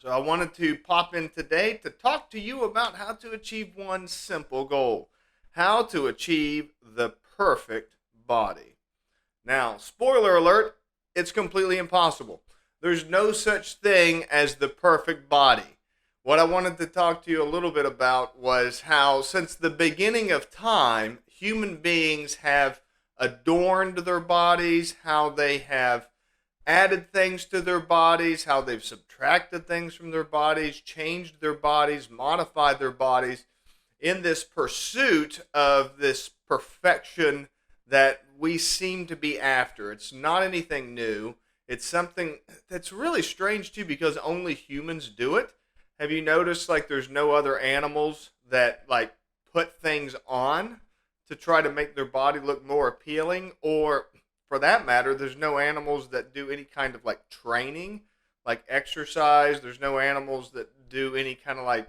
So I wanted to pop in today to talk to you about how to achieve one simple goal: how to achieve the perfect body. Now, spoiler alert, it's completely impossible. There's no such thing as the perfect body. What I wanted to talk to you a little bit about was how, since the beginning of time, human beings have adorned their bodies, how they have added things to their bodies, how they've subtracted things from their bodies, changed their bodies, modified their bodies in this pursuit of this perfection that we seem to be after. It's not anything new. It's something that's really strange too because only humans do it. Have you noticed like there's no other animals that like put things on to try to make their body look more appealing, or for that matter, there's no animals that do any kind of like training, like exercise. There's no animals that do any kind of like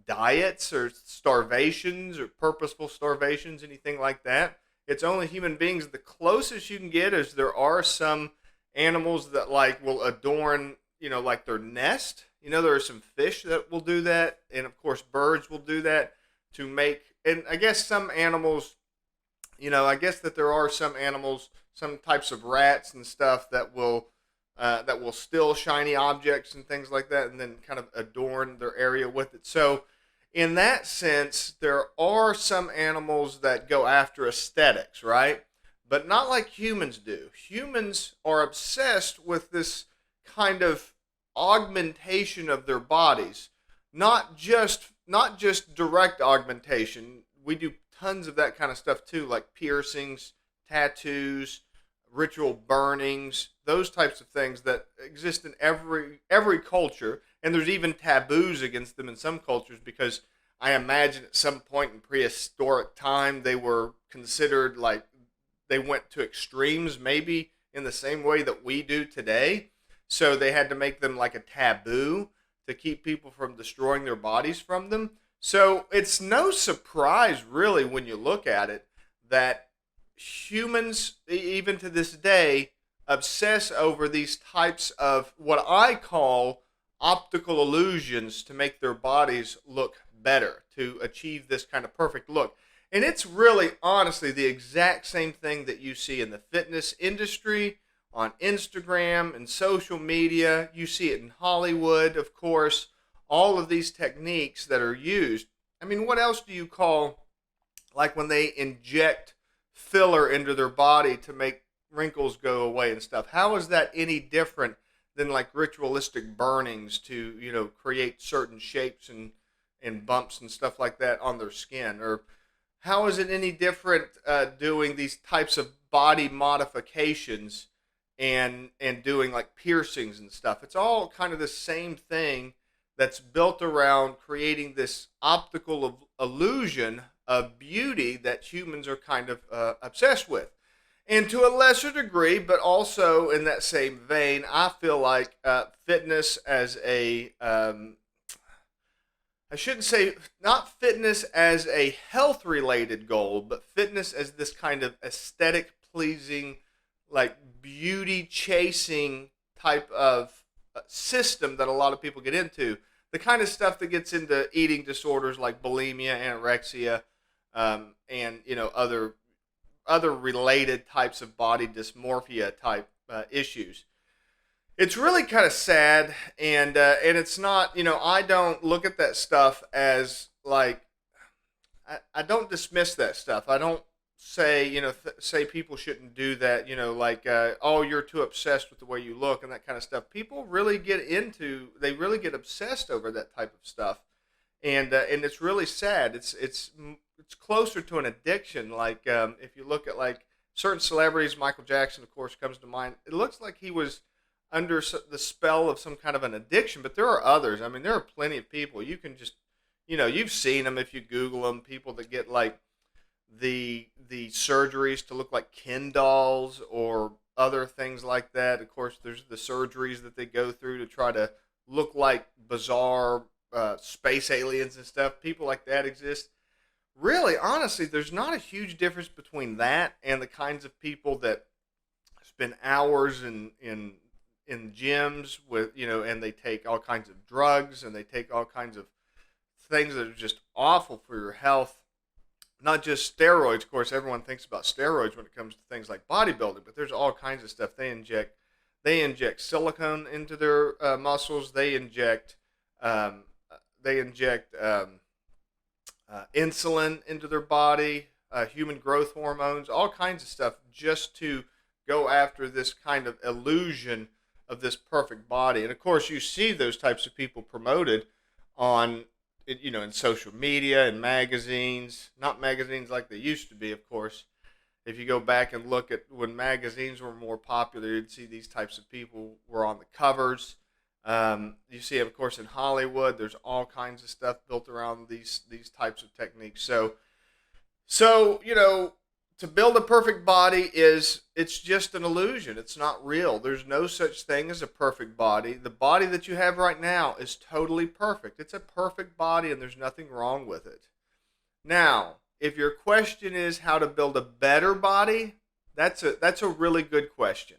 diets or starvations or purposeful starvations, anything like that. It's only human beings. The closest you can get is there are some animals that like will adorn, like their nest. There are some fish that will do that, and of course, birds will do that to make. And I guess some animals, I guess that there are some animals, some types of rats and stuff that will steal shiny objects and things like that, and then kind of adorn their area with it. So, in that sense, there are some animals that go after aesthetics, right? But not like humans do. Humans are obsessed with this kind of augmentation of their bodies, not just direct augmentation. We do tons of that kind of stuff too, like piercings, tattoos, ritual burnings, those types of things that exist in every culture, and there's even taboos against them in some cultures because I imagine at some point in prehistoric time they were considered like they went to extremes, maybe in the same way that we do today. So they had to make them like a taboo to keep people from destroying their bodies from them. So it's no surprise, really, when you look at it, that humans, even to this day, obsess over these types of what I call optical illusions to make their bodies look better, to achieve this kind of perfect look. And it's really, honestly, the exact same thing that you see in the fitness industry, on Instagram and social media. You see it in Hollywood, of course. All of these techniques that are used. I mean, what else do you call like when they inject filler into their body to make wrinkles go away and stuff? How is that any different than like ritualistic burnings to, create certain shapes and bumps and stuff like that on their skin? Or how is it any different doing these types of body modifications and doing like piercings and stuff? It's all kind of the same thing that's built around creating this optical illusion of beauty that humans are kind of obsessed with. And to a lesser degree, but also in that same vein, I feel like fitness as I shouldn't say, not fitness as a health related goal, but fitness as this kind of aesthetic pleasing, like beauty chasing type of system that a lot of people get into. The kind of stuff that gets into eating disorders like bulimia, anorexia, and other related types of body dysmorphia type issues. It's really kind of sad, and it's not. I don't look at that stuff as like I don't dismiss that stuff. I don't say say people shouldn't do that. Like oh, you're too obsessed with the way you look and that kind of stuff. People really they really get obsessed over that type of stuff, and it's really sad. It's closer to an addiction. Like if you look at like certain celebrities, Michael Jackson, of course, comes to mind. It looks like he was under the spell of some kind of an addiction, but there are others. I mean, there are plenty of people. You can just, you've seen them if you Google them. People that get like the surgeries to look like Ken dolls or other things like that. Of course, there's the surgeries that they go through to try to look like bizarre space aliens and stuff. People like that exist. Really, honestly, there's not a huge difference between that and the kinds of people that spend hours in gyms with, and they take all kinds of drugs and they take all kinds of things that are just awful for your health. Not just steroids, of course. Everyone thinks about steroids when it comes to things like bodybuilding, but there's all kinds of stuff they inject. They inject silicone into their muscles. They inject um, insulin into their body, human growth hormones, all kinds of stuff, just to go after this kind of illusion of this perfect body. And of course, you see those types of people promoted on, in social media and magazines. Not magazines like they used to be, of course. If you go back and look at when magazines were more popular, you'd see these types of people were on the covers. You see, of course, in Hollywood, there's all kinds of stuff built around these types of techniques. So to build a perfect body it's just an illusion. It's not real. There's no such thing as a perfect body. The body that you have right now is totally perfect. It's a perfect body, and there's nothing wrong with it. Now, if your question is how to build a better body, that's a really good question.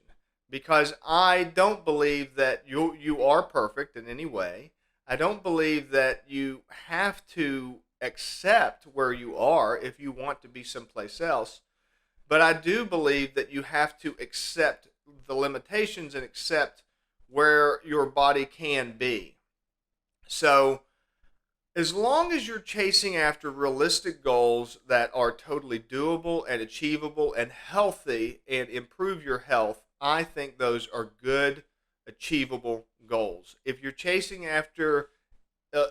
Because I don't believe that you are perfect in any way. I don't believe that you have to accept where you are if you want to be someplace else. But I do believe that you have to accept the limitations and accept where your body can be. So, as long as you're chasing after realistic goals that are totally doable and achievable and healthy and improve your health, I think those are good, achievable goals. If you're chasing after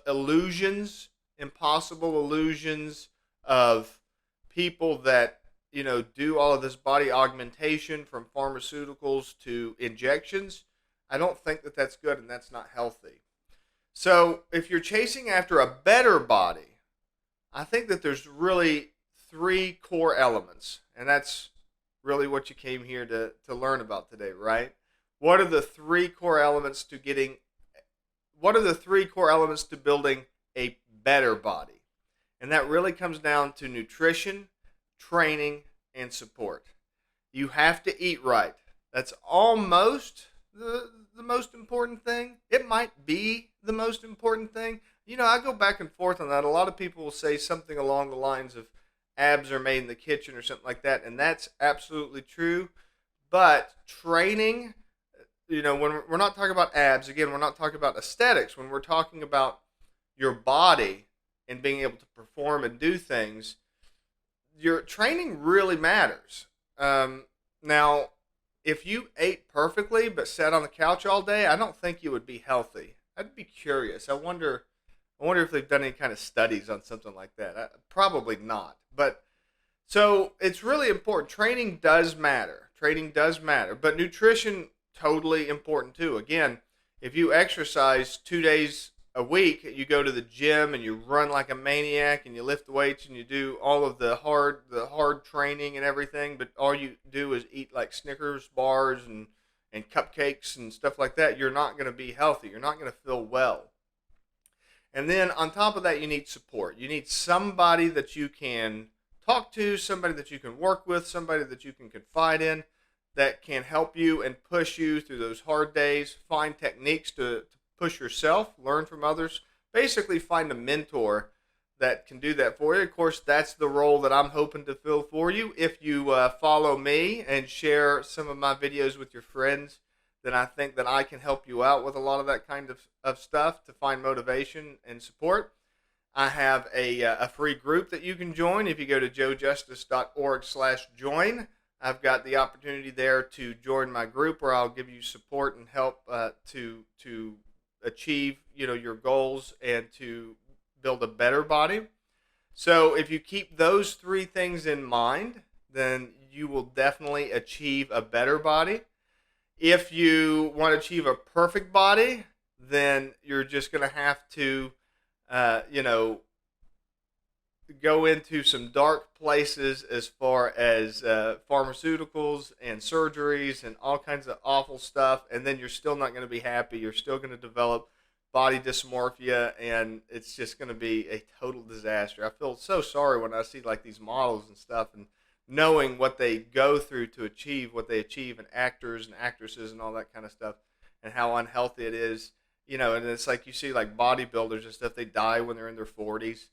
illusions, impossible illusions of people that, do all of this body augmentation from pharmaceuticals to injections, I don't think that that's good, and that's not healthy. So if you're chasing after a better body, I think that there's really three core elements, and that's really what you came here to learn about today, right? What are the three core elements to building a better body? And that really comes down to nutrition, training, and support. You have to eat right. That's almost the most important thing. It might be the most important thing. I go back and forth on that. A lot of people will say something along the lines of abs are made in the kitchen or something like that, and that's absolutely true. But training, when we're not talking about abs, again, we're not talking about aesthetics. When we're talking about your body and being able to perform and do things, your training really matters. Now, if you ate perfectly but sat on the couch all day, I don't think you would be healthy. I'd be curious. I wonder if they've done any kind of studies on something like that. Probably not. But so it's really important. Training does matter. But nutrition, totally important too. Again, if you exercise 2 days a week, you go to the gym and you run like a maniac and you lift weights and you do all of the hard training and everything, but all you do is eat like Snickers bars and cupcakes and stuff like that, you're not going to be healthy. You're not going to feel well. And then on top of that, you need support. You need somebody that you can talk to, somebody that you can work with, somebody that you can confide in, that can help you and push you through those hard days, find techniques to push yourself, learn from others, basically find a mentor that can do that for you. Of course, that's the role that I'm hoping to fill for you. If you follow me and share some of my videos with your friends, then I think that I can help you out with a lot of that kind of stuff to find motivation and support. I have a free group that you can join. If you go to joejustice.org/join, I've got the opportunity there to join my group where I'll give you support and help to achieve your goals and to build a better body. So if you keep those three things in mind, then you will definitely achieve a better body. If you want to achieve a perfect body, then you're just going to have to go into some dark places as far as pharmaceuticals and surgeries and all kinds of awful stuff, and then you're still not going to be happy. You're still going to develop body dysmorphia, and it's just going to be a total disaster. I feel so sorry when I see like these models and stuff, and knowing what they go through to achieve what they achieve, and actors and actresses and all that kind of stuff. and how unhealthy it is. And it's like you see like bodybuilders and stuff, they die when they're in their 40s,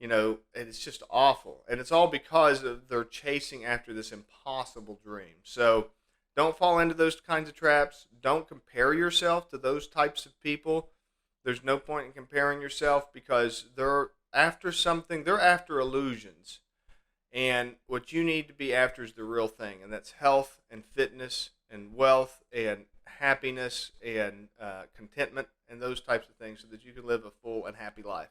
and it's just awful. And it's all because they're chasing after this impossible dream. So don't fall into those kinds of traps. Don't compare yourself to those types of people. There's no point in comparing yourself because they're after something, they're after illusions. And what you need to be after is the real thing, and that's health and fitness and wealth and happiness and contentment and those types of things so that you can live a full and happy life.